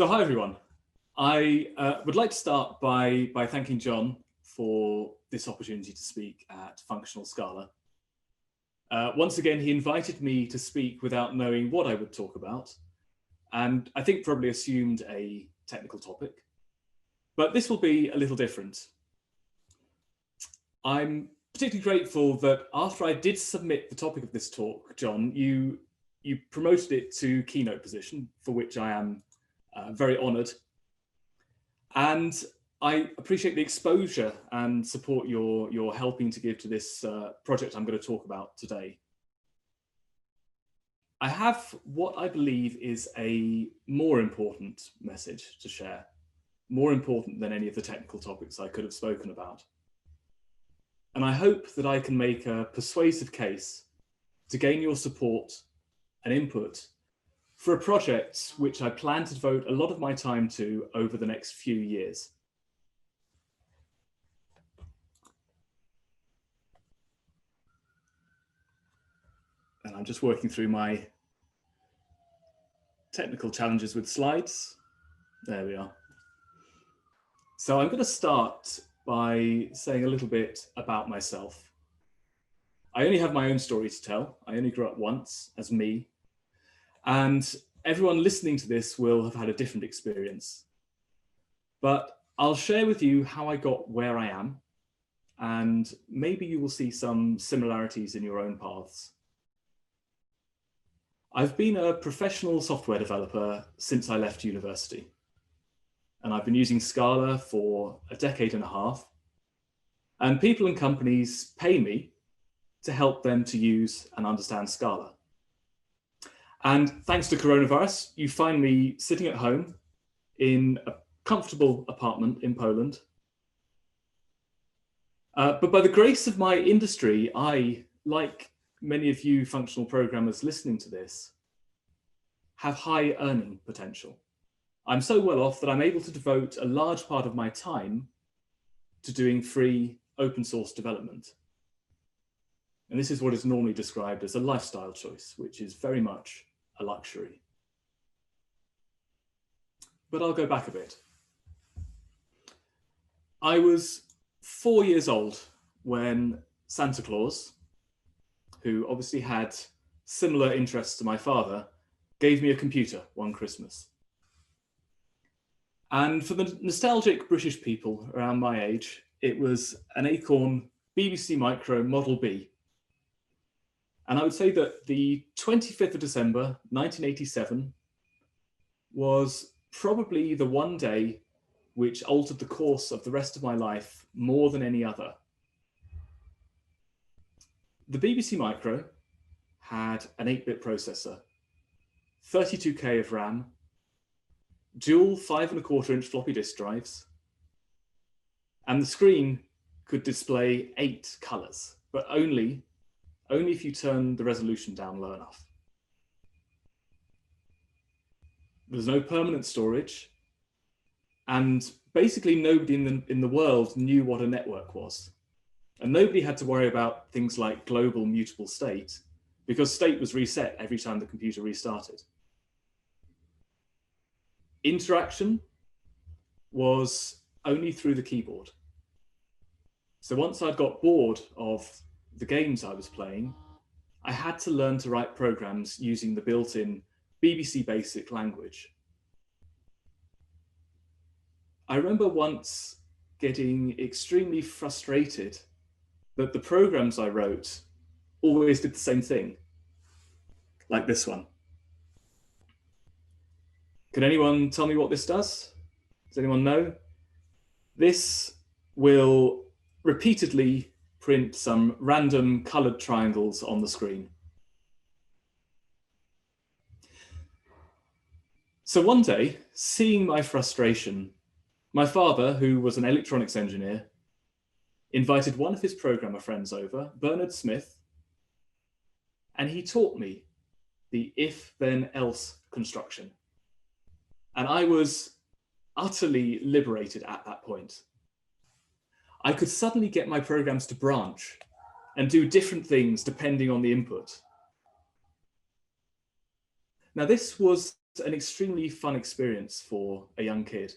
So hi everyone. I would like to start by thanking John for this opportunity to speak at Functional Scala. Once again, he invited me to speak without knowing what I would talk about, and I think probably assumed a technical topic. But this will be a little different. I'm particularly grateful that after I did submit the topic of this talk, John, you promoted it to keynote position, for which I am very honoured. And I appreciate the exposure and support you're helping to give to this project I'm going to talk about today. I have what I believe is a more important message to share, more important than any of the technical topics I could have spoken about. And I hope that I can make a persuasive case to gain your support and input for a project which I plan to devote a lot of my time to over the next few years. And I'm just working through my technical challenges with slides. There we are. So I'm going to start by saying a little bit about myself. I only have my own story to tell. I only grew up once as me. And everyone listening to this will have had a different experience. But I'll share with you how I got where I am, and maybe you will see some similarities in your own paths. I've been a professional software developer since I left university, and I've been using Scala for a decade and a half, and people and companies pay me to help them to use and understand Scala. And thanks to coronavirus, you find me sitting at home in a comfortable apartment in Poland. But by the grace of my industry, I, like many of you functional programmers listening to this, have high earning potential. I'm so well off that I'm able to devote a large part of my time to doing free open source development. And this is what is normally described as a lifestyle choice, which is very much a luxury. But I'll go back a bit. I was 4 years old when Santa Claus, who obviously had similar interests to my father, gave me a computer one Christmas. And for the nostalgic British people around my age, it was an Acorn BBC Micro Model B. And I would say that the 25th of December, 1987 was probably the one day which altered the course of the rest of my life more than any other. The BBC Micro had an 8-bit processor, 32K of RAM, dual 5¼ inch floppy disk drives, and the screen could display 8 colors, but only if you turn the resolution down low enough. There's no permanent storage, and basically nobody in the world knew what a network was. And nobody had to worry about things like global mutable state, because state was reset every time the computer restarted. Interaction was only through the keyboard. So once I'd got bored of the games I was playing, I had to learn to write programs using the built-in BBC Basic language. I remember once getting extremely frustrated that the programs I wrote always did the same thing, like this one. Can anyone tell me what this does? Does anyone know? This will repeatedly print some random colored triangles on the screen. So one day, seeing my frustration, my father, who was an electronics engineer, invited one of his programmer friends over, Bernard Smith, and he taught me the if-then-else construction. And I was utterly liberated at that point. I could suddenly get my programs to branch and do different things depending on the input. Now, this was an extremely fun experience for a young kid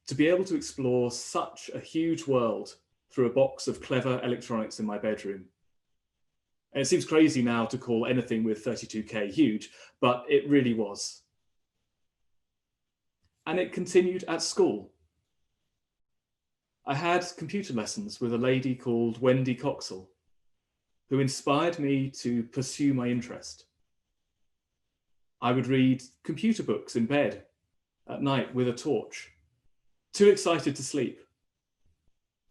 to be able to explore such a huge world through a box of clever electronics in my bedroom. And it seems crazy now to call anything with 32K huge, but it really was. And it continued at school. I had computer lessons with a lady called Wendy Coxall, who inspired me to pursue my interest. I would read computer books in bed at night with a torch, too excited to sleep.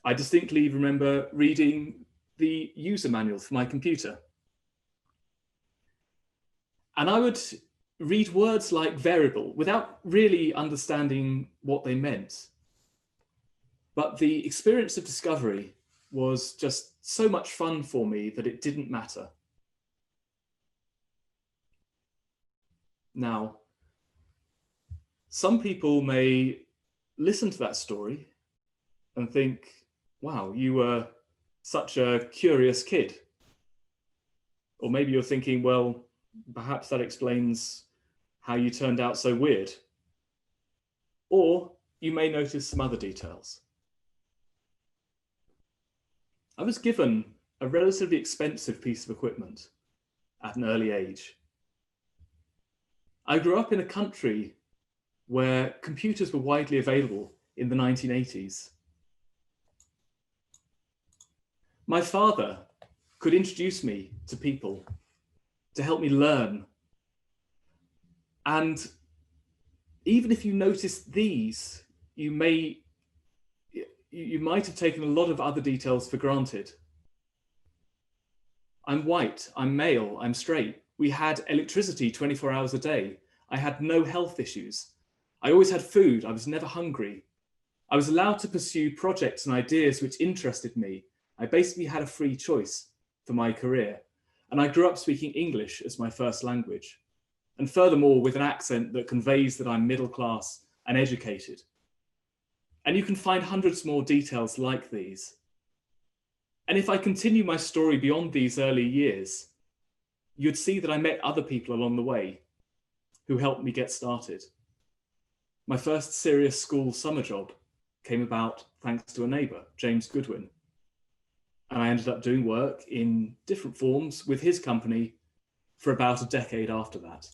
I distinctly remember reading the user manual for my computer. And I would read words like variable without really understanding what they meant. But the experience of discovery was just so much fun for me that it didn't matter. Now, some people may listen to that story and think, wow, you were such a curious kid. Or maybe you're thinking, well, perhaps that explains how you turned out so weird. Or you may notice some other details. I was given a relatively expensive piece of equipment at an early age. I grew up in a country where computers were widely available in the 1980s. My father could introduce me to people to help me learn. And even if you notice these, you might have taken a lot of other details for granted. I'm white, I'm male, I'm straight. We had electricity 24 hours a day. I had no health issues. I always had food, I was never hungry. I was allowed to pursue projects and ideas which interested me. I basically had a free choice for my career. And I grew up speaking English as my first language. And furthermore, with an accent that conveys that I'm middle class and educated. And you can find hundreds more details like these. And if I continue my story beyond these early years, you'd see that I met other people along the way who helped me get started. My first serious school summer job came about thanks to a neighbour, James Goodwin. And I ended up doing work in different forms with his company for about a decade after that.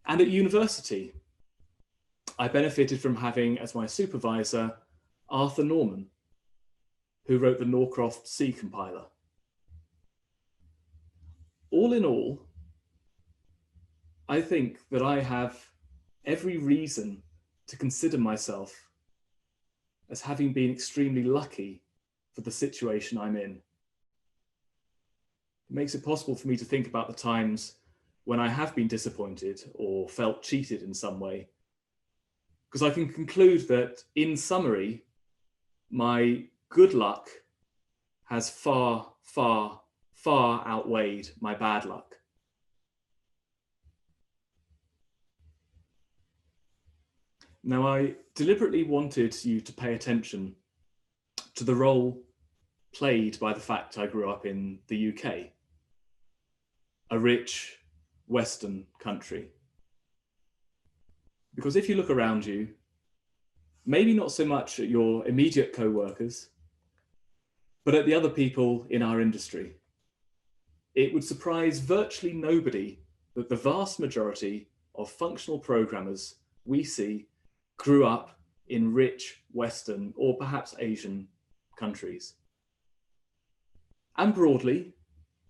And at university, I benefited from having as my supervisor Arthur Norman, who wrote the Norcroft C compiler. All in all, I think that I have every reason to consider myself as having been extremely lucky for the situation I'm in. It makes it possible for me to think about the times when I have been disappointed or felt cheated in some way, because I can conclude that, in summary, my good luck has far, far, far outweighed my bad luck. Now, I deliberately wanted you to pay attention to the role played by the fact I grew up in the UK, a rich Western country. Because if you look around you, maybe not so much at your immediate co-workers, but at the other people in our industry, it would surprise virtually nobody that the vast majority of functional programmers we see grew up in rich Western or perhaps Asian countries, and broadly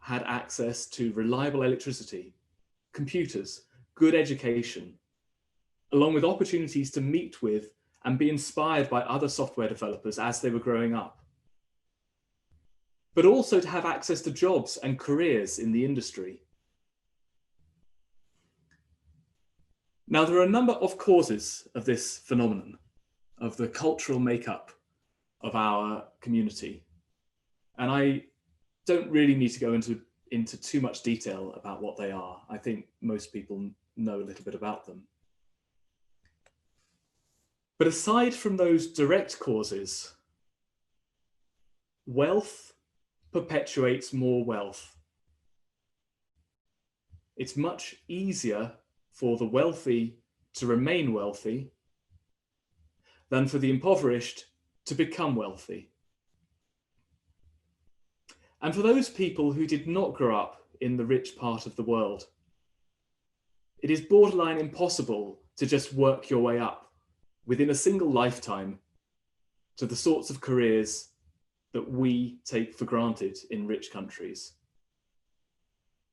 had access to reliable electricity, computers, good education, along with opportunities to meet with and be inspired by other software developers as they were growing up, but also to have access to jobs and careers in the industry. Now, there are a number of causes of this phenomenon, of the cultural makeup of our community. And I don't really need to go into too much detail about what they are. I think most people know a little bit about them. But aside from those direct causes, wealth perpetuates more wealth. It's much easier for the wealthy to remain wealthy than for the impoverished to become wealthy. And for those people who did not grow up in the rich part of the world, it is borderline impossible to just work your way up within a single lifetime to the sorts of careers that we take for granted in rich countries.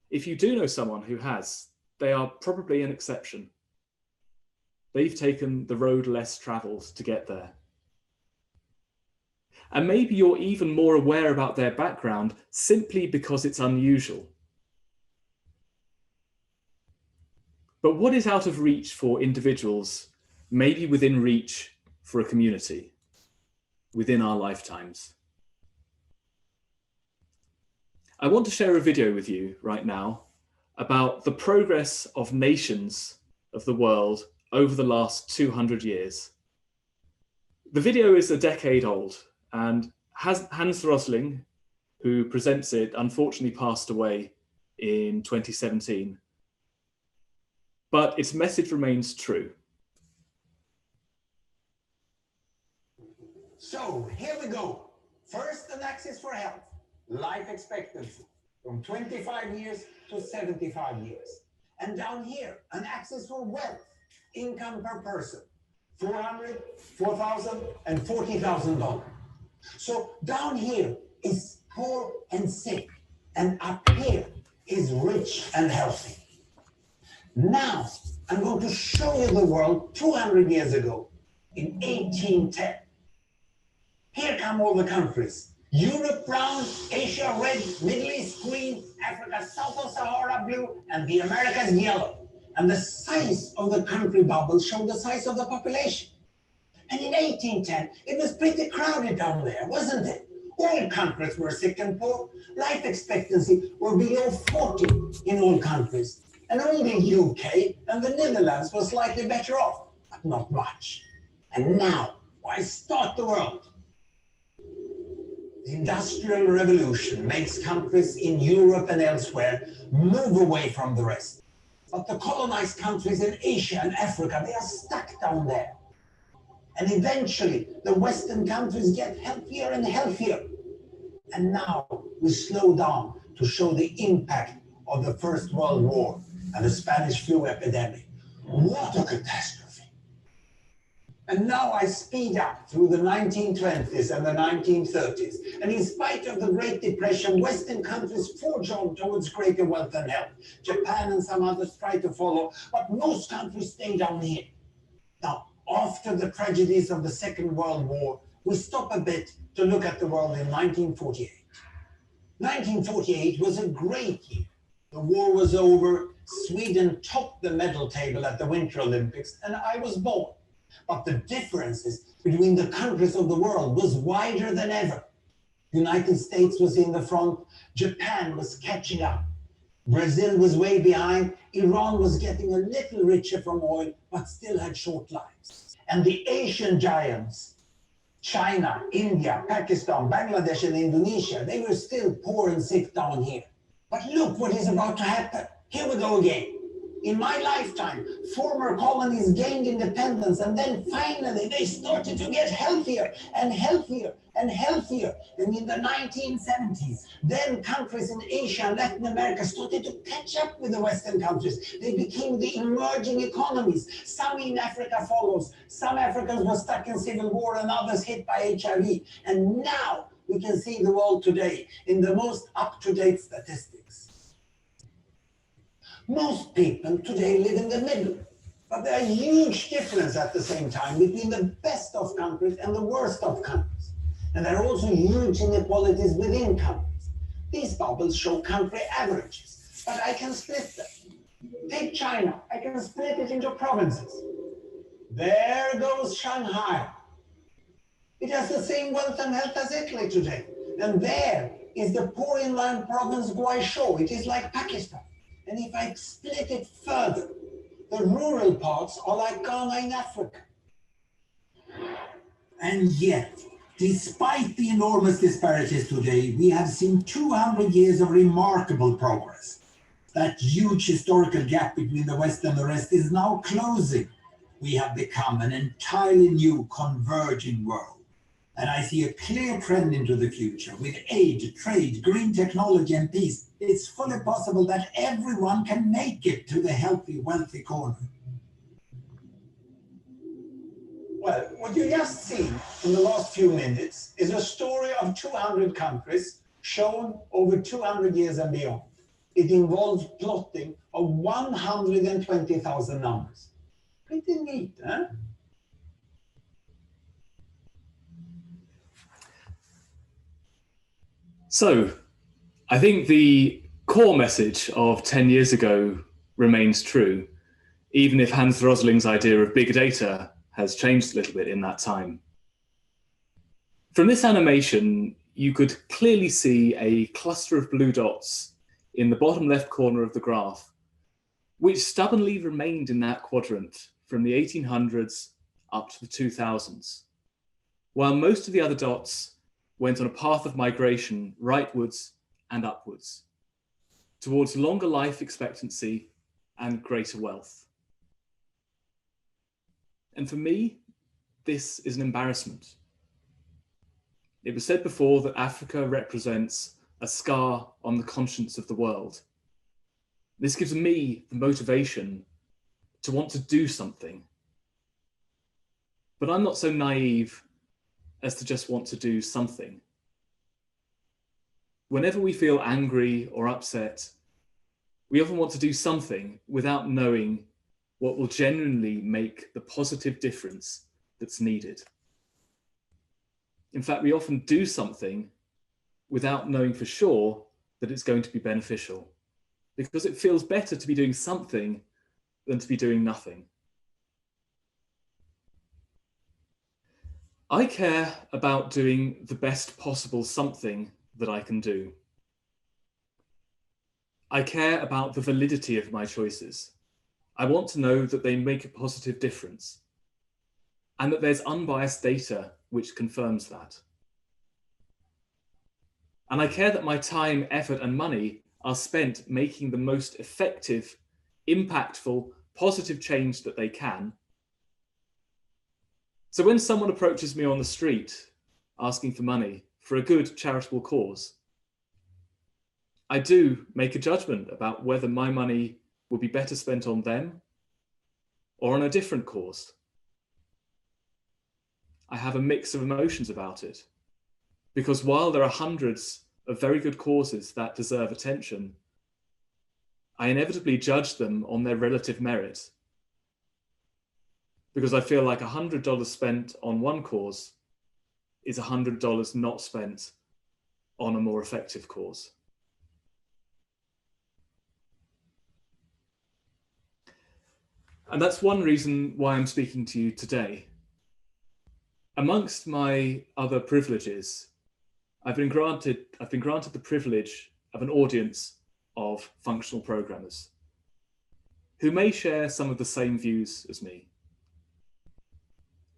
If you do know someone who has, they are probably an exception. They've taken the road less traveled to get there. And maybe you're even more aware about their background simply because it's unusual. But what is out of reach for individuals, maybe within reach for a community, within our lifetimes? I want to share a video with you right now about the progress of nations of the world over the last 200 years. The video is a decade old, and Hans Rosling, who presents it, unfortunately passed away in 2017. But its message remains true. So here we go. First, an axis for health, life expectancy, from 25 years to 75 years. And down here, an axis for wealth, income per person, $400, $4,000, and $40,000. So down here is poor and sick, and up here is rich and healthy. Now, I'm going to show you the world 200 years ago, in 1810. Here come all the countries. Europe brown, Asia red, Middle East green, Africa south of Sahara blue, and the Americas yellow. And the size of the country bubbles show the size of the population. And in 1810, it was pretty crowded down there, wasn't it? All countries were sick and poor. Life expectancy were below 40 in all countries. And only UK and the Netherlands were slightly better off, but not much. And now, why start the world? The Industrial Revolution makes countries in Europe and elsewhere move away from the rest. But the colonized countries in Asia and Africa, they are stuck down there. And eventually, the Western countries get healthier and healthier. And now we slow down to show the impact of the First World War and the Spanish flu epidemic. What a catastrophe. And now I speed up through the 1920s and the 1930s. And in spite of the Great Depression, Western countries forge on towards greater wealth and health. Japan and some others try to follow, but most countries stay down here. Now, after the tragedies of the Second World War, we stop a bit to look at the world in 1948. 1948 was a great year. The war was over, Sweden topped the medal table at the Winter Olympics, and I was born. But the differences between the countries of the world was wider than ever. United States was in the front, Japan was catching up. Brazil was way behind, Iran was getting a little richer from oil, but still had short lives. And the Asian giants, China, India, Pakistan, Bangladesh, and Indonesia, they were still poor and sick down here. But look what is about to happen. Here we go again. In my lifetime, former colonies gained independence, and then finally they started to get healthier and healthier and healthier. And in the 1970s, then countries in Asia and Latin America started to catch up with the Western countries. They became the emerging economies. Some in Africa follows. Some Africans were stuck in civil war and others hit by HIV. And now we can see the world today in the most up-to-date statistics. Most people today live in the middle, but there are huge differences at the same time between the best of countries and the worst of countries. And there are also huge inequalities within countries. These bubbles show country averages, but I can split them. Take China, I can split it into provinces. There goes Shanghai. It has the same wealth and health as Italy today. And there is the poor inland province Guizhou. It is like Pakistan. And if I split it further, the rural parts are like Ghana in Africa. And yet, despite the enormous disparities today, we have seen 200 years of remarkable progress. That huge historical gap between the West and the rest is now closing. We have become an entirely new converging world. And I see a clear trend into the future. With aid, trade, green technology, and peace, it's fully possible that everyone can make it to the healthy, wealthy corner. Well, what you just seen in the last few minutes is a story of 200 countries shown over 200 years and beyond. It involves plotting of 120,000 numbers. Pretty neat, huh? So I think the core message of 10 years ago remains true, even if Hans Rosling's idea of big data has changed a little bit in that time. From this animation, you could clearly see a cluster of blue dots in the bottom left corner of the graph, which stubbornly remained in that quadrant from the 1800s up to the 2000s, while most of the other dots went on a path of migration rightwards and upwards towards longer life expectancy and greater wealth. And for me, this is an embarrassment. It was said before that Africa represents a scar on the conscience of the world. This gives me the motivation to want to do something. But I'm not so naive as to just want to do something. Whenever we feel angry or upset, we often want to do something without knowing what will genuinely make the positive difference that's needed. In fact, we often do something without knowing for sure that it's going to be beneficial, because it feels better to be doing something than to be doing nothing. I care about doing the best possible something that I can do. I care about the validity of my choices. I want to know that they make a positive difference and that there's unbiased data which confirms that. And I care that my time, effort, and money are spent making the most effective, impactful, positive change that they can. So when someone approaches me on the street asking for money for a good charitable cause, I do make a judgment about whether my money will be better spent on them or on a different cause. I have a mix of emotions about it, because while there are hundreds of very good causes that deserve attention, I inevitably judge them on their relative merit, because I feel like $100 spent on one cause is $100 not spent on a more effective cause. And that's one reason why I'm speaking to you today. Amongst my other privileges, I've been granted the privilege of an audience of functional programmers who may share some of the same views as me.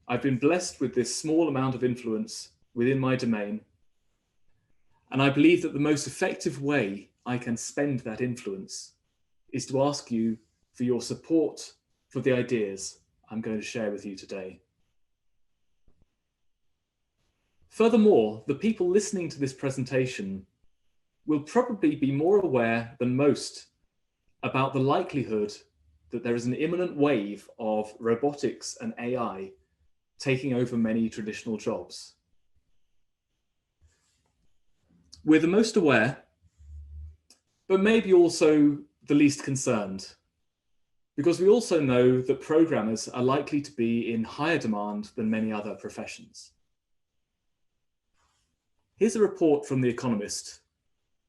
I've been blessed with this small amount of influence within my domain, and I believe that the most effective way I can spend that influence is to ask you for your support for the ideas I'm going to share with you today. Furthermore, the people listening to this presentation will probably be more aware than most about the likelihood that there is an imminent wave of robotics and AI taking over many traditional jobs. We're the most aware, but maybe also the least concerned, because we also know that programmers are likely to be in higher demand than many other professions. Here's a report from The Economist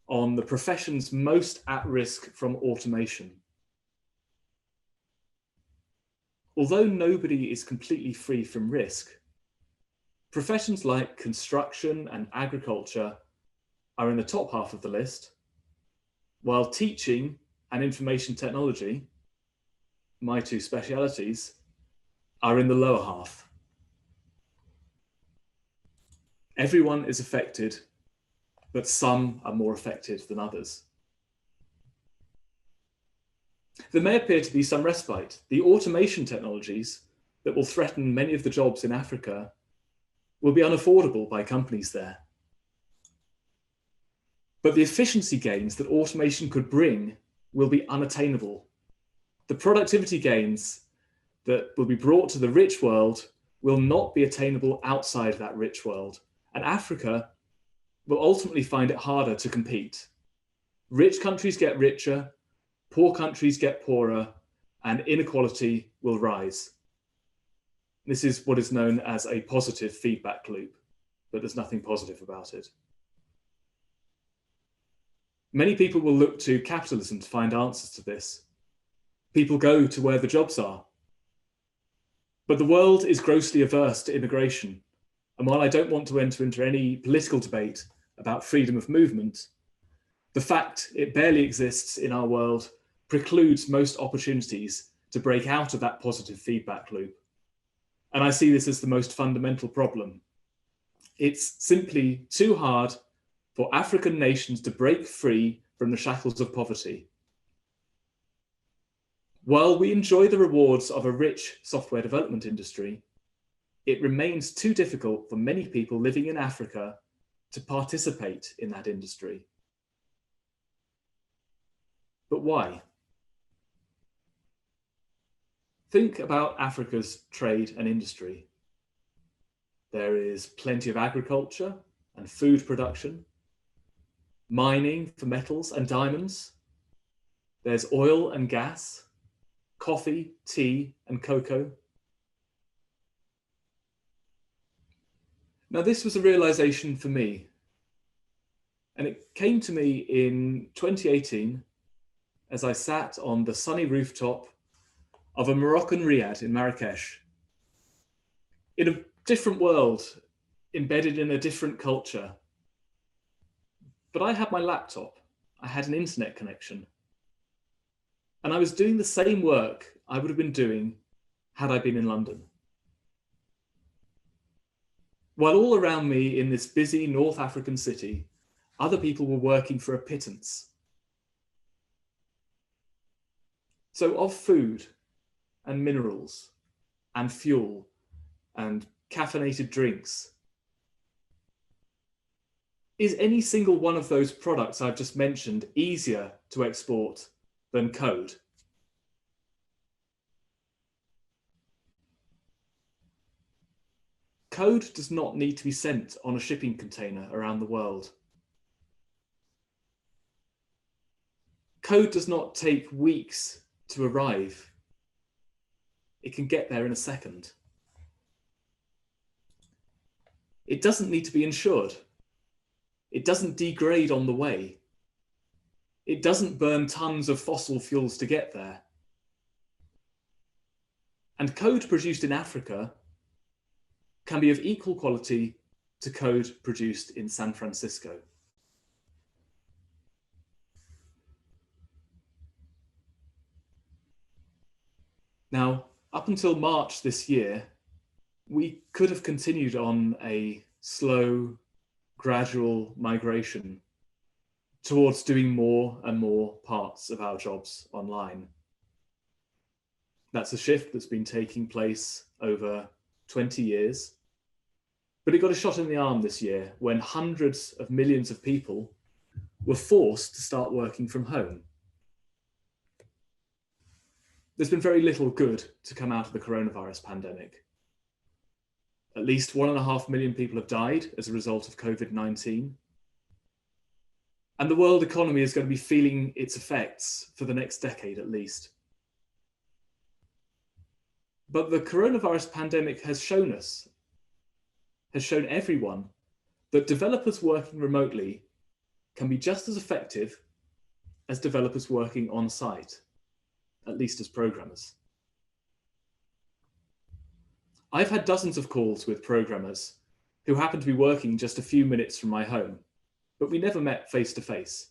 on the professions most at risk from automation. Although nobody is completely free from risk, professions like construction and agriculture are in the top half of the list, while teaching and information technology, my two specialities, are in the lower half. Everyone is affected, but some are more affected than others. There may appear to be some respite. The automation technologies that will threaten many of the jobs in Africa will be unaffordable by companies there. But the efficiency gains that automation could bring will be unattainable. The productivity gains that will be brought to the rich world will not be attainable outside that rich world. And Africa will ultimately find it harder to compete. Rich countries get richer, poor countries get poorer, and inequality will rise. This is what is known as a positive feedback loop, but there's nothing positive about it. Many people will look to capitalism to find answers to this. People go to where the jobs are. But the world is grossly averse to immigration. And while I don't want to enter into any political debate about freedom of movement, the fact it barely exists in our world precludes most opportunities to break out of that positive feedback loop. And I see this as the most fundamental problem. It's simply too hard for African nations to break free from the shackles of poverty. While we enjoy the rewards of a rich software development industry, it remains too difficult for many people living in Africa to participate in that industry. But why? Think about Africa's trade and industry. There is plenty of agriculture and food production, mining for metals and diamonds. There's oil and gas, coffee, tea, and cocoa. Now, this was a realization for me, and it came to me in 2018 as I sat on the sunny rooftop of a Moroccan riad in Marrakesh, in a different world, embedded in a different culture. But I had my laptop, I had an internet connection, and I was doing the same work I would have been doing had I been in London. While all around me in this busy North African city, other people were working for a pittance. So of food and minerals and fuel and caffeinated drinks, is any single one of those products I've just mentioned easier to export than code? Code does not need to be sent on a shipping container around the world. Code does not take weeks to arrive. It can get there in a second. It doesn't need to be insured. It doesn't degrade on the way. It doesn't burn tons of fossil fuels to get there. And code produced in Africa can be of equal quality to code produced in San Francisco. Now, up until March this year, we could have continued on a slow, gradual migration towards doing more and more parts of our jobs online. That's a shift that's been taking place over 20 years, but it got a shot in the arm this year when hundreds of millions of people were forced to start working from home. There's been very little good to come out of the coronavirus pandemic. At least 1.5 million people have died as a result of COVID-19. And the world economy is going to be feeling its effects for the next decade at least. But the coronavirus pandemic has shown us, has shown everyone, that developers working remotely can be just as effective as developers working on site, at least as programmers. I've had dozens of calls with programmers who happen to be working just a few minutes from my home, but we never met face to face.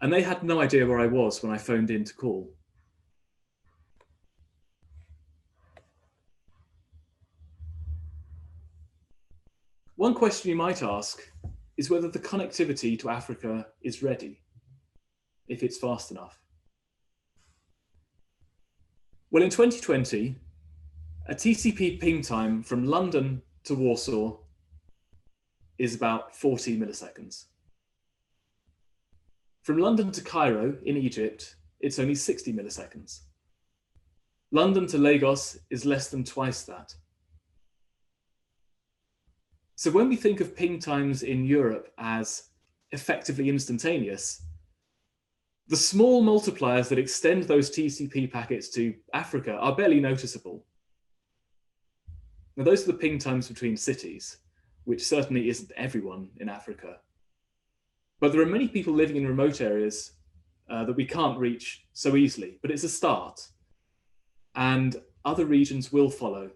And they had no idea where I was when I phoned in to call. One question you might ask is whether the connectivity to Africa is ready, if it's fast enough. Well, in 2020, a TCP ping time from London to Warsaw is about 40 milliseconds. From London to Cairo in Egypt, it's only 60 milliseconds. London to Lagos is less than twice that. So when we think of ping times in Europe as effectively instantaneous, the small multipliers that extend those TCP packets to Africa are barely noticeable. Now, those are the ping times between cities, which certainly isn't everyone in Africa. But there are many people living in remote areas that we can't reach so easily, but it's a start. And other regions will follow,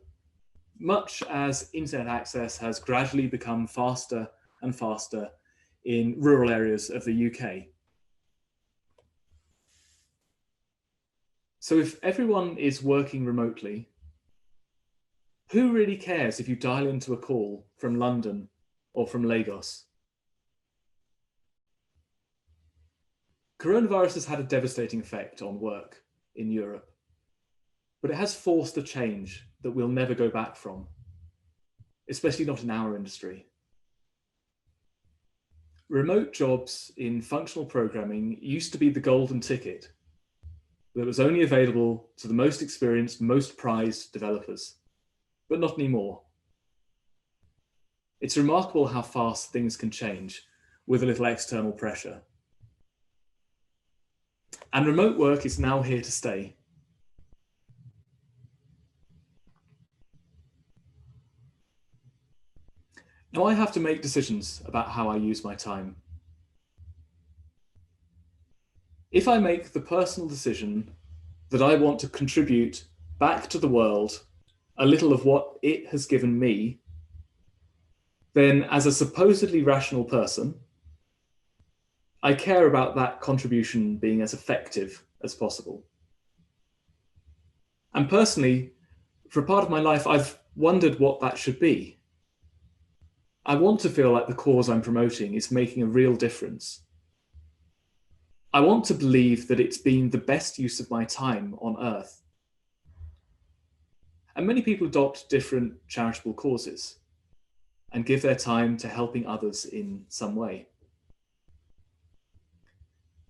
much as internet access has gradually become faster and faster in rural areas of the UK. So if everyone is working remotely, who really cares if you dial into a call from London or from Lagos? Coronavirus has had a devastating effect on work in Europe, but it has forced a change that we'll never go back from, especially not in our industry. Remote jobs in functional programming used to be the golden ticket that was only available to the most experienced, most prized developers, but not anymore. It's remarkable how fast things can change with a little external pressure. And remote work is now here to stay. Now I have to make decisions about how I use my time. If I make the personal decision that I want to contribute back to the world a little of what it has given me, then as a supposedly rational person, I care about that contribution being as effective as possible. And personally, for a part of my life, I've wondered what that should be. I want to feel like the cause I'm promoting is making a real difference. I want to believe that it's been the best use of my time on Earth. And many people adopt different charitable causes and give their time to helping others in some way.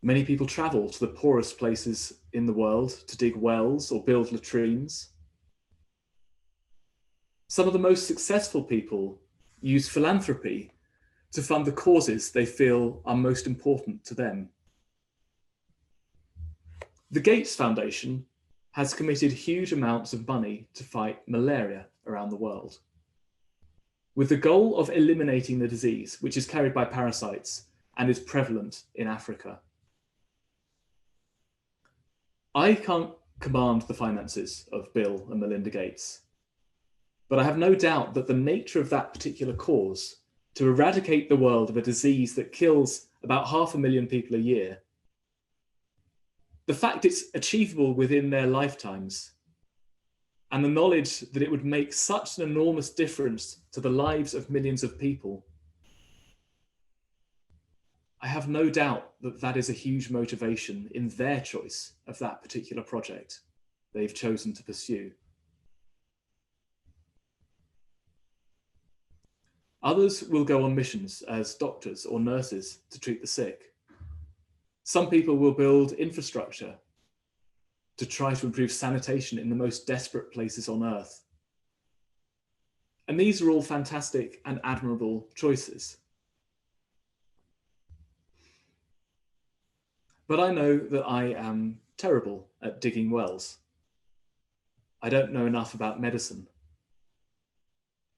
Many people travel to the poorest places in the world to dig wells or build latrines. Some of the most successful people use philanthropy to fund the causes they feel are most important to them. The Gates Foundation has committed huge amounts of money to fight malaria around the world, with the goal of eliminating the disease, which is carried by parasites and is prevalent in Africa. I can't command the finances of Bill and Melinda Gates, but I have no doubt that the nature of that particular cause, to eradicate the world of a disease that kills about 500,000 people a year, the fact it's achievable within their lifetimes, and the knowledge that it would make such an enormous difference to the lives of millions of people, I have no doubt that that is a huge motivation in their choice of that particular project they've chosen to pursue. Others will go on missions as doctors or nurses to treat the sick. Some people will build infrastructure to try to improve sanitation in the most desperate places on Earth. And these are all fantastic and admirable choices. But I know that I am terrible at digging wells. I don't know enough about medicine.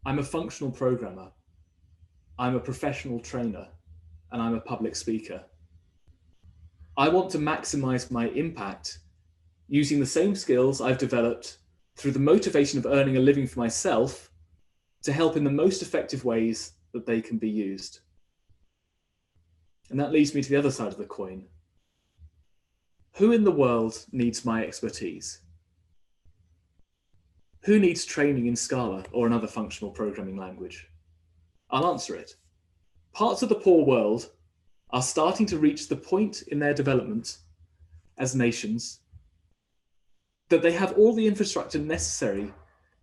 I'm a functional programmer. I'm a professional trainer, and I'm a public speaker. I want to maximize my impact using the same skills I've developed through the motivation of earning a living for myself to help in the most effective ways that they can be used. And that leads me to the other side of the coin. Who in the world needs my expertise? Who needs training in Scala or another functional programming language? I'll answer it. Parts of the poor world are starting to reach the point in their development as nations that they have all the infrastructure necessary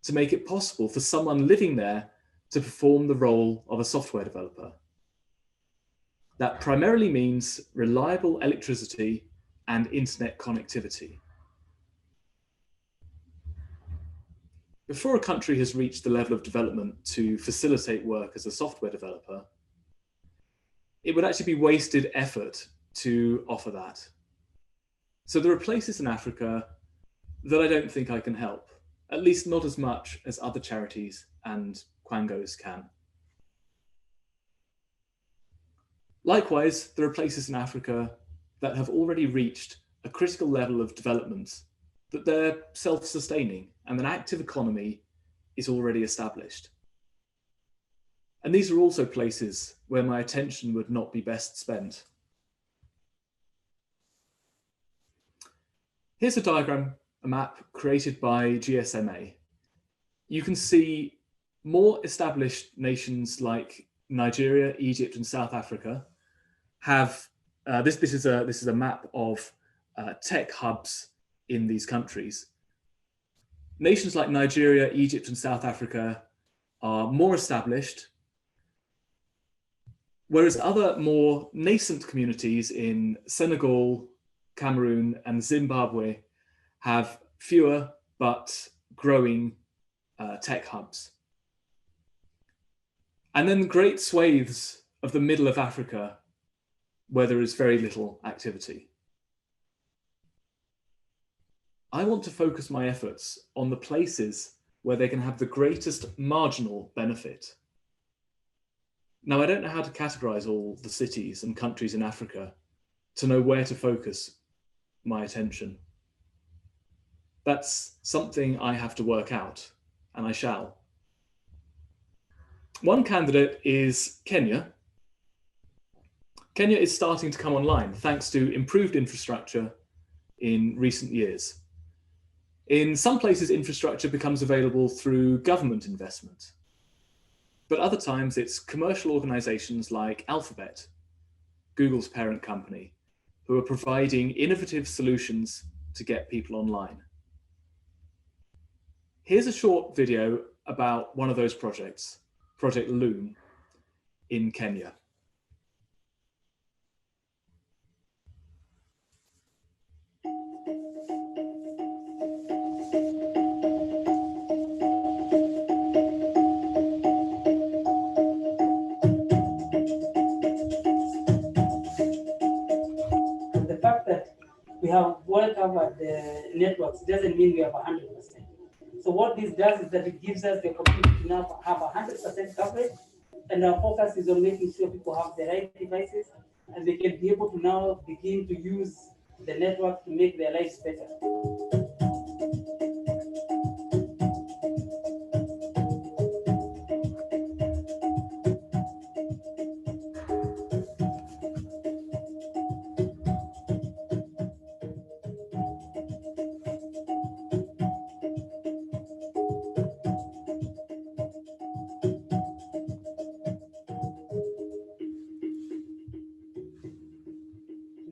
to make it possible for someone living there to perform the role of a software developer. That primarily means reliable electricity and internet connectivity. Before a country has reached the level of development to facilitate work as a software developer, it would actually be wasted effort to offer that. So there are places in Africa that I don't think I can help, at least not as much as other charities and Quangos can. Likewise, there are places in Africa that have already reached a critical level of development, that they're self-sustaining and an active economy is already established. And these are also places where my attention would not be best spent. Here's a diagram, a map created by GSMA. You can see more established nations like Nigeria, Egypt, and South Africa have this is a map of tech hubs in these countries. Nations like Nigeria, Egypt, and South Africa are more established, whereas other more nascent communities in Senegal, Cameroon, and Zimbabwe have fewer but growing tech hubs. And then great swathes of the middle of Africa where there is very little activity. I want to focus my efforts on the places where they can have the greatest marginal benefit. Now, I don't know how to categorize all the cities and countries in Africa to know where to focus my attention. That's something I have to work out, and I shall. One candidate is Kenya. Kenya is starting to come online thanks to improved infrastructure in recent years. In some places, infrastructure becomes available through government investment, but other times it's commercial organizations like Alphabet, Google's parent company, who are providing innovative solutions to get people online. Here's a short video about one of those projects, Project Loon in Kenya. The fact that we have well covered the networks doesn't mean we have 100%. So what this does is that it gives us the opportunity to now have 100% coverage, and our focus is on making sure people have the right devices and they can be able to now begin to use the network to make their lives better.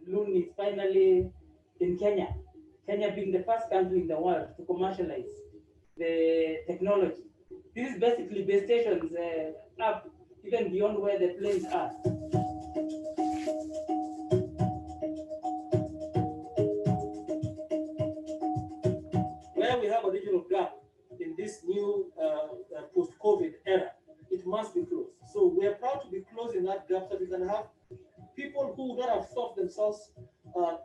Loon is finally in Kenya. Kenya being the first country in the world to commercialize the technology. This is basically base stations up even beyond where the planes are. Where we have a regional gap in this new post-COVID era, it must be closed. So we are proud to be closing that gap so we can have people who would not have thought themselves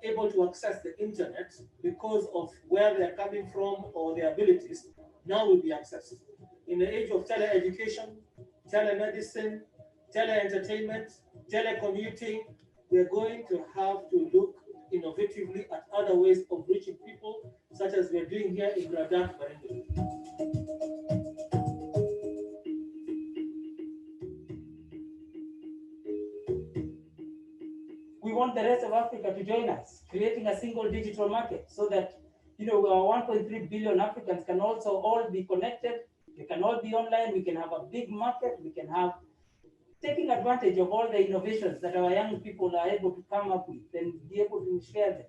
able to access the internet because of where they're coming from or their abilities, now will be accessed. In the age of tele-education, telemedicine, tele-entertainment, telecommuting, we're going to have to look innovatively at other ways of reaching people, such as we're doing here in Gradak, Marindi. We want the rest of Africa to join us, creating a single digital market so that, our 1.3 billion Africans can also all be connected. We can all be online. We can have a big market. We can have taking advantage of all the innovations that our young people are able to come up with and be able to share them.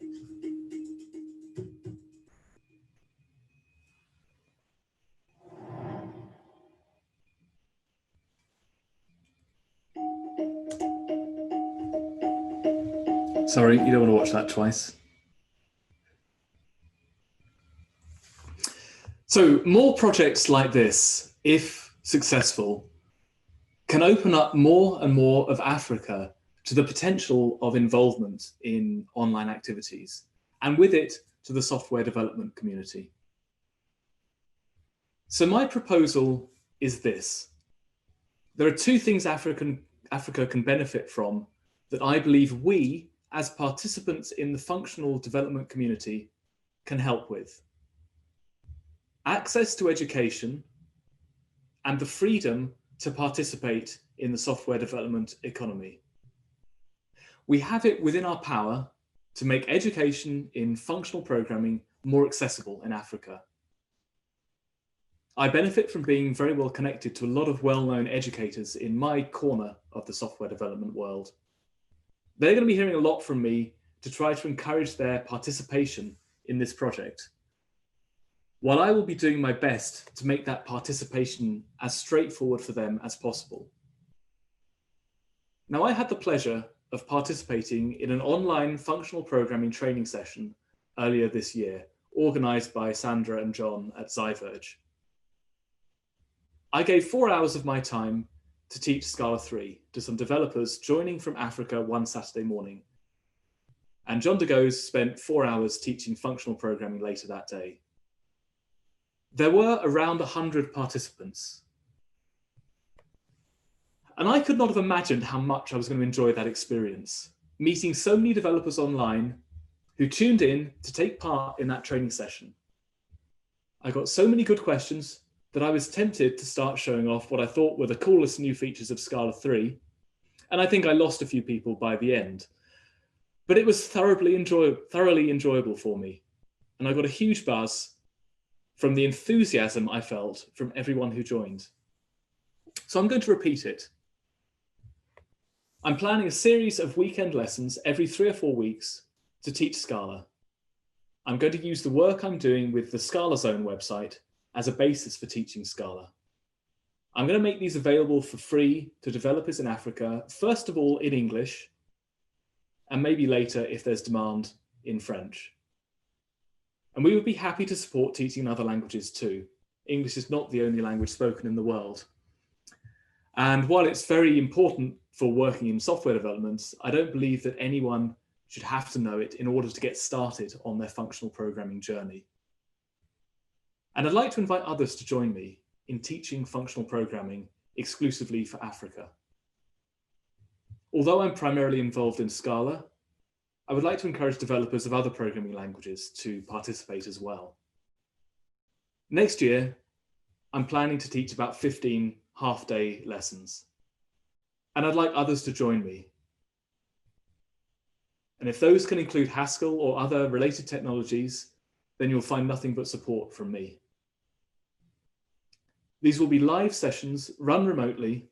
Sorry, you don't want to watch that twice. So more projects like this, if successful, can open up more and more of Africa to the potential of involvement in online activities, and with it to the software development community. So my proposal is this. There are two things Africa can benefit from that I believe we, as participants in the functional development community, can help with. Access to education and the freedom to participate in the software development economy. We have it within our power to make education in functional programming more accessible in Africa. I benefit from being very well connected to a lot of well-known educators in my corner of the software development world. They're going to be hearing a lot from me to try to encourage their participation in this project, while I will be doing my best to make that participation as straightforward for them as possible. Now, I had the pleasure of participating in an online functional programming training session earlier this year, organized by Sandra and John at Zyverge. I gave 4 hours of my time to teach Scala 3 to some developers joining from Africa one Saturday morning. And John DeGoes spent 4 hours teaching functional programming later that day. There were around 100 participants. And I could not have imagined how much I was going to enjoy that experience, meeting so many developers online who tuned in to take part in that training session. I got so many good questions that I was tempted to start showing off what I thought were the coolest new features of Scala 3. And I think I lost a few people by the end. But it was thoroughly enjoyable for me. And I got a huge buzz from the enthusiasm I felt from everyone who joined. So I'm going to repeat it. I'm planning a series of weekend lessons every 3 or 4 weeks to teach Scala. I'm going to use the work I'm doing with the Scala Zone website as a basis for teaching Scala. I'm going to make these available for free to developers in Africa, first of all in English, and maybe later, if there's demand, in French. And we would be happy to support teaching in other languages too. English is not the only language spoken in the world. And while it's very important for working in software development, I don't believe that anyone should have to know it in order to get started on their functional programming journey. And I'd like to invite others to join me in teaching functional programming exclusively for Africa. Although I'm primarily involved in Scala, I would like to encourage developers of other programming languages to participate as well. Next year, I'm planning to teach about 15 half-day lessons, and I'd like others to join me. And if those can include Haskell or other related technologies, then you'll find nothing but support from me. These will be live sessions run remotely,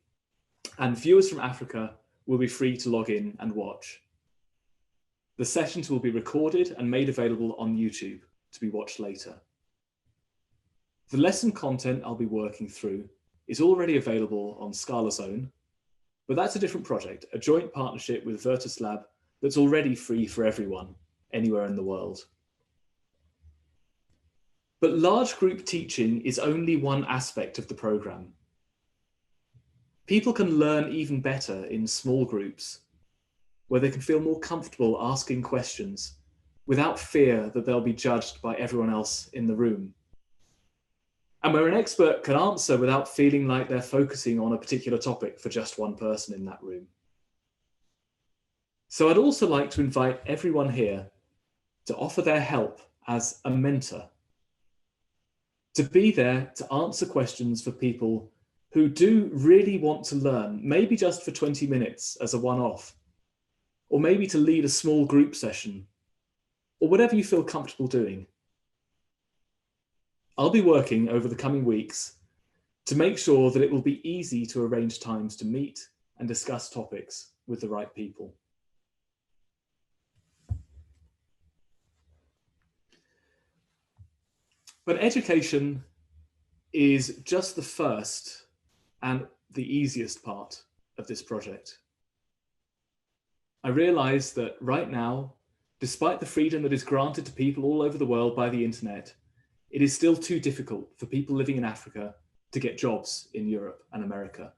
and viewers from Africa will be free to log in and watch. The sessions will be recorded and made available on YouTube to be watched later. The lesson content I'll be working through is already available on Scala Zone, but that's a different project, a joint partnership with Virtus Lab that's already free for everyone, anywhere in the world. But large group teaching is only one aspect of the program. People can learn even better in small groups, where they can feel more comfortable asking questions without fear that they'll be judged by everyone else in the room. And where an expert can answer without feeling like they're focusing on a particular topic for just one person in that room. So I'd also like to invite everyone here to offer their help as a mentor, to be there to answer questions for people who do really want to learn, maybe just for 20 minutes as a one-off, or maybe to lead a small group session, or whatever you feel comfortable doing. I'll be working over the coming weeks to make sure that it will be easy to arrange times to meet and discuss topics with the right people. But education is just the first and the easiest part of this project. I realize that right now, despite the freedom that is granted to people all over the world by the internet, it is still too difficult for people living in Africa to get jobs in Europe and America.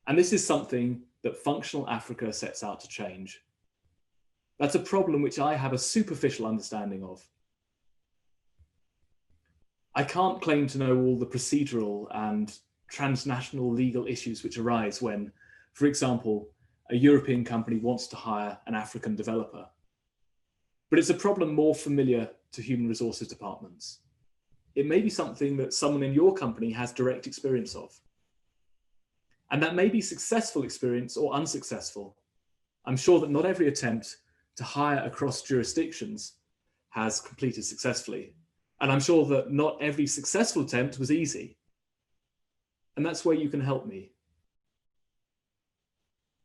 And this is something that Functional Africa sets out to change. That's a problem which I have a superficial understanding of. I can't claim to know all the procedural and transnational legal issues which arise when, for example, a European company wants to hire an African developer. But it's a problem more familiar to human resources departments. It may be something that someone in your company has direct experience of. And that may be successful experience or unsuccessful. I'm sure that not every attempt to hire across jurisdictions has completed successfully. And I'm sure that not every successful attempt was easy. And that's where you can help me.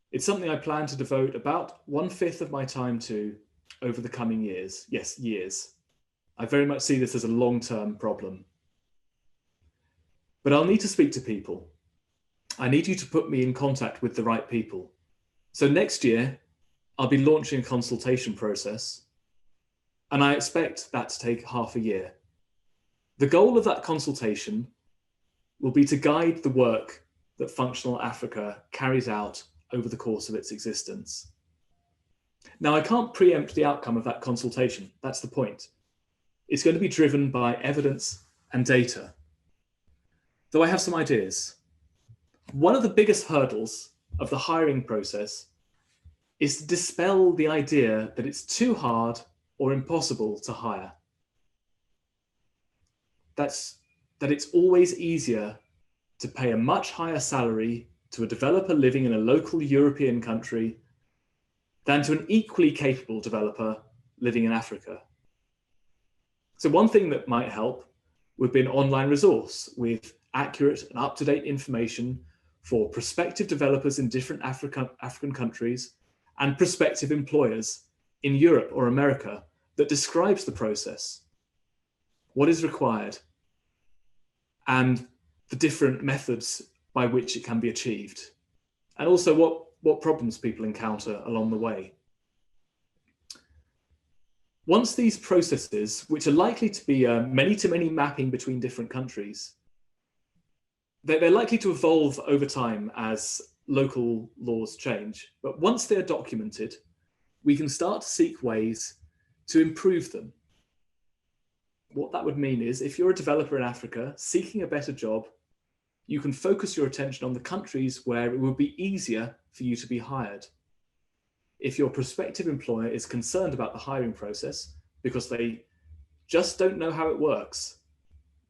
It's something I plan to devote about 1/5 of my time to over the coming years. Yes, years. I very much see this as a long-term problem. But I'll need to speak to people. I need you to put me in contact with the right people. So next year, I'll be launching a consultation process, and I expect that to take half a year. The goal of that consultation will be to guide the work that Functional Africa carries out over the course of its existence. Now, I can't preempt the outcome of that consultation. That's the point. It's going to be driven by evidence and data. Though I have some ideas. One of the biggest hurdles of the hiring process is to dispel the idea that it's too hard or impossible to hire. That it's always easier to pay a much higher salary to a developer living in a local European country than to an equally capable developer living in Africa. So one thing that might help would be an online resource with accurate and up-to-date information for prospective developers in different African countries and prospective employers in Europe or America that describes the process, what is required, and the different methods by which it can be achieved, and also what problems people encounter along the way. Once these processes, which are likely to be many-to-many mapping between different countries, they're likely to evolve over time as local laws change. But once they're documented, we can start to seek ways to improve them. What that would mean is if you're a developer in Africa seeking a better job, you can focus your attention on the countries where it would be easier for you to be hired. If your prospective employer is concerned about the hiring process because they just don't know how it works,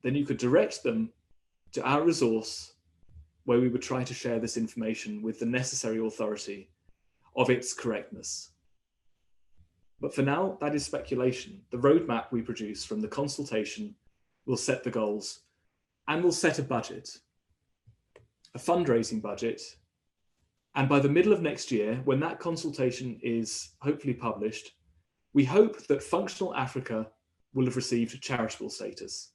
then you could direct them to our resource where we would try to share this information with the necessary authority of its correctness. But for now, that is speculation. The roadmap we produce from the consultation will set the goals and will set a budget, a fundraising budget. And by the middle of next year, when that consultation is hopefully published, we hope that Functional Africa will have received charitable status.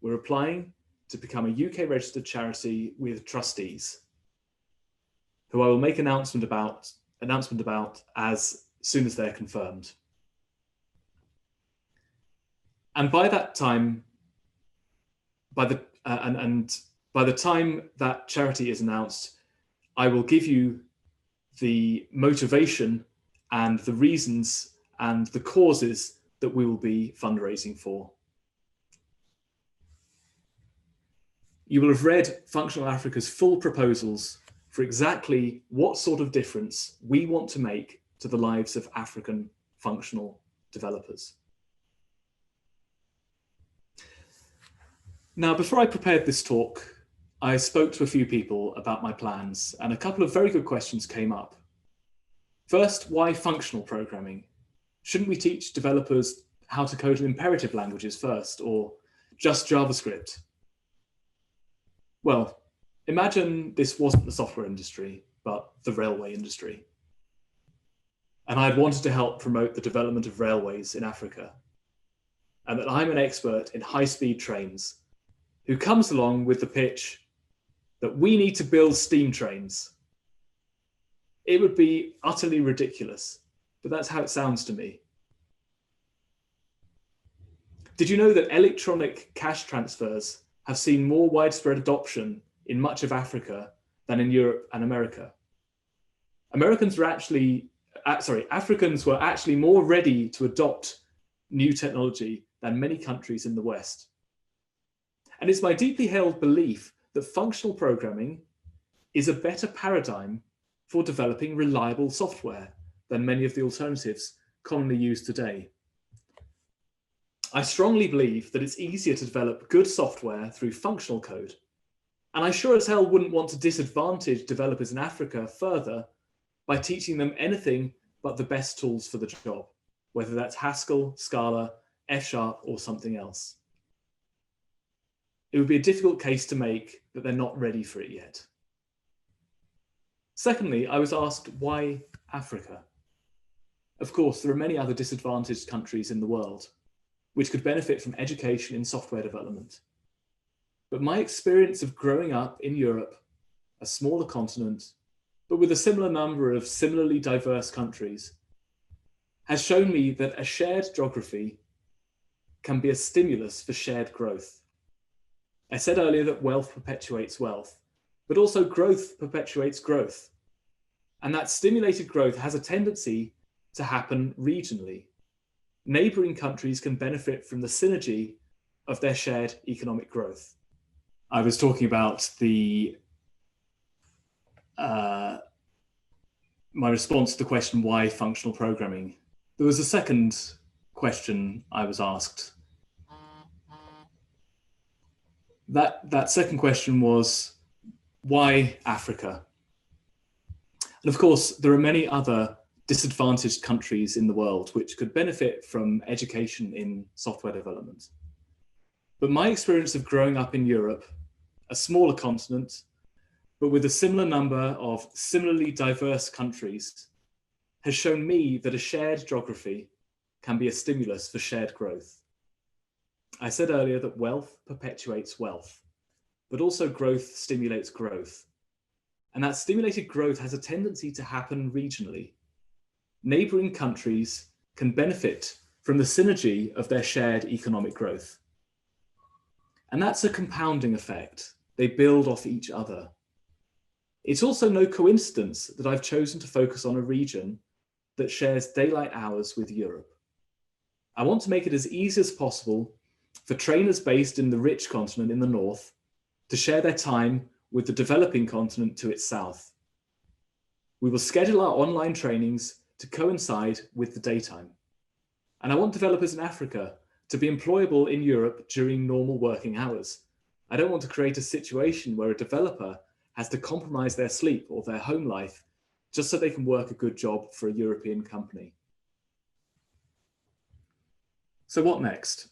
We're applying to become a UK registered charity with trustees, who I will make announcement about as soon as they're confirmed. And by that time, by the time that charity is announced, I will give you the motivation and the reasons and the causes that we will be fundraising for. You will have read Functional Africa's full proposals for exactly what sort of difference we want to make to the lives of African functional developers. Now, before I prepared this talk, I spoke to a few people about my plans, and a couple of very good questions came up. First, why functional programming? Shouldn't we teach developers how to code in imperative languages first, or just JavaScript? Well, imagine this wasn't the software industry, but the railway industry. And I had wanted to help promote the development of railways in Africa, and that I'm an expert in high-speed trains who comes along with the pitch that we need to build steam trains. It would be utterly ridiculous, but that's how it sounds to me. Did you know that electronic cash transfers have seen more widespread adoption in much of Africa than in Europe and America? Africans were actually more ready to adopt new technology than many countries in the West. And it's my deeply held belief that functional programming is a better paradigm for developing reliable software than many of the alternatives commonly used today. I strongly believe that it's easier to develop good software through functional code. And I sure as hell wouldn't want to disadvantage developers in Africa further by teaching them anything but the best tools for the job, whether that's Haskell, Scala, F# or something else. It would be a difficult case to make that they're not ready for it yet. Secondly, I was asked, why Africa? Of course, there are many other disadvantaged countries in the world which could benefit from education in software development. But my experience of growing up in Europe, a smaller continent, but with a similar number of similarly diverse countries, has shown me that a shared geography can be a stimulus for shared growth. I said earlier that wealth perpetuates wealth, but also growth perpetuates growth. And that stimulated growth has a tendency to happen regionally. Neighboring countries can benefit from the synergy of their shared economic growth. I was talking about my response to the question, why functional programming? There was a second question I was asked. That second question was, why Africa? And of course, there are many other disadvantaged countries in the world which could benefit from education in software development. But my experience of growing up in Europe, a smaller continent, but with a similar number of similarly diverse countries, has shown me that a shared geography can be a stimulus for shared growth. I said earlier that wealth perpetuates wealth, but also growth stimulates growth. And that stimulated growth has a tendency to happen regionally. Neighboring countries can benefit from the synergy of their shared economic growth. And that's a compounding effect. They build off each other. It's also no coincidence that I've chosen to focus on a region that shares daylight hours with Europe. I want to make it as easy as possible for trainers based in the rich continent in the north to share their time with the developing continent to its south. We will schedule our online trainings to coincide with the daytime. And I want developers in Africa to be employable in Europe during normal working hours. I don't want to create a situation where a developer has to compromise their sleep or their home life just so they can work a good job for a European company. So what next?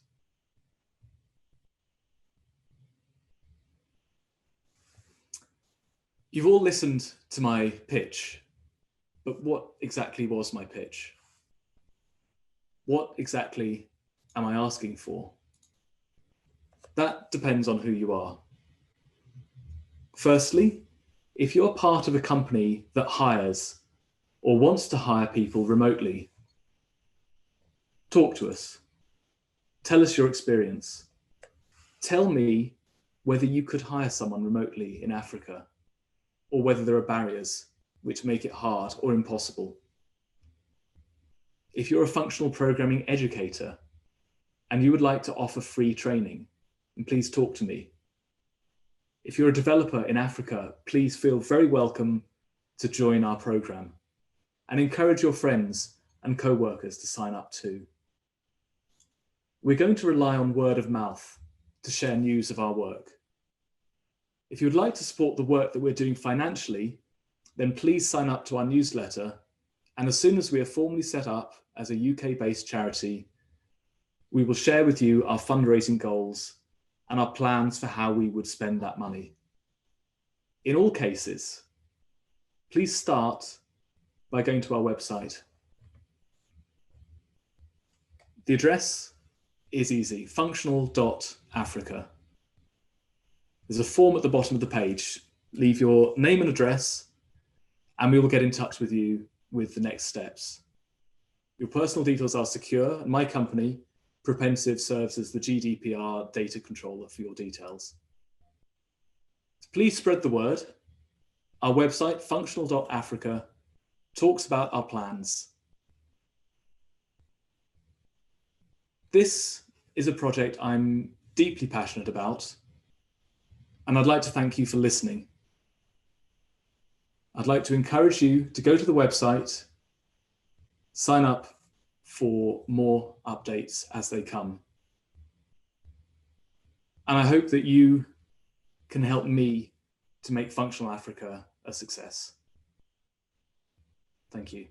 You've all listened to my pitch, but what exactly was my pitch? What exactly am I asking for? That depends on who you are. Firstly, if you're part of a company that hires or wants to hire people remotely, talk to us. Tell us your experience. Tell me whether you could hire someone remotely in Africa, or whether there are barriers which make it hard or impossible. If you're a functional programming educator and you would like to offer free training, then please talk to me. If you're a developer in Africa, please feel very welcome to join our program, and encourage your friends and co-workers to sign up too. We're going to rely on word of mouth to share news of our work. If you would like to support the work that we're doing financially, then please sign up to our newsletter. And as soon as we are formally set up as a UK-based charity, we will share with you our fundraising goals and our plans for how we would spend that money. In all cases, please start by going to our website. The address is easy, functional.africa. There's a form at the bottom of the page. Leave your name and address, and we will get in touch with you with the next steps. Your personal details are secure, and my company, Propensive, serves as the GDPR data controller for your details. Please spread the word. Our website, functional.africa, talks about our plans. This is a project I'm deeply passionate about, and I'd like to thank you for listening. I'd like to encourage you to go to the website, sign up for more updates as they come. And I hope that you can help me to make Functional Africa a success. Thank you.